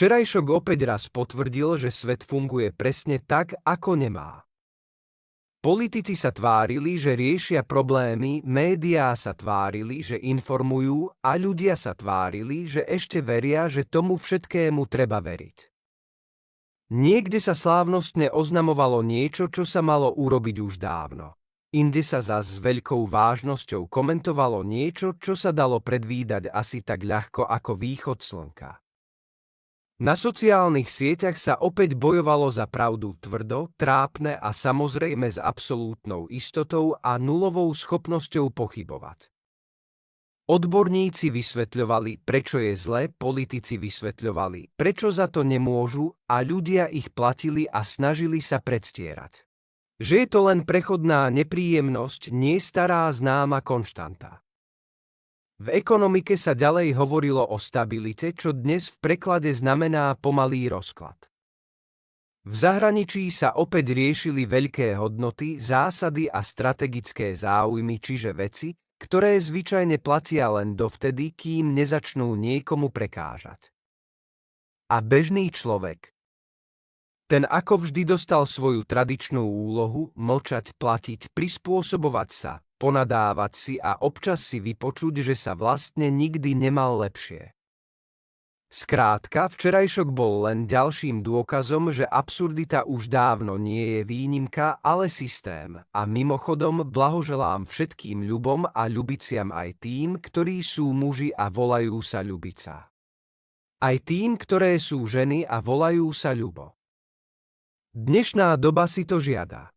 Včerajšok opäť raz potvrdil, že svet funguje presne tak, ako nemá. Politici sa tvárili, že riešia problémy, médiá sa tvárili, že informujú a ľudia sa tvárili, že ešte veria, že tomu všetkému treba veriť. Niekde sa slávnostne oznamovalo niečo, čo sa malo urobiť už dávno. Inde sa zas s veľkou vážnosťou komentovalo niečo, čo sa dalo predvídať asi tak ľahko ako východ slnka. Na sociálnych sieťach sa opäť bojovalo za pravdu tvrdo, trápne a samozrejme s absolútnou istotou a nulovou schopnosťou pochybovať. Odborníci vysvetľovali, prečo je zle, politici vysvetľovali, prečo za to nemôžu a ľudia ich platili a snažili sa predstierať, že je to len prechodná nepríjemnosť, nie stará známa konštanta. V ekonomike sa ďalej hovorilo o stabilite, čo dnes v preklade znamená pomalý rozklad. V zahraničí sa opäť riešili veľké hodnoty, zásady a strategické záujmy, čiže veci, ktoré zvyčajne platia len dovtedy, kým nezačnú niekomu prekážať. A bežný človek, ten ako vždy dostal svoju tradičnú úlohu, mlčať, platiť, prispôsobovať sa, ponadávať si a občas si vypočuť, že sa vlastne nikdy nemal lepšie. Skrátka, včerajšok bol len ďalším dôkazom, že absurdita už dávno nie je výnimka, ale systém. A mimochodom blahoželám všetkým ľubom a ľubiciam aj tým, ktorí sú muži a volajú sa ľubica. Aj tým, ktoré sú ženy a volajú sa ľubo. Dnešná doba si to žiada.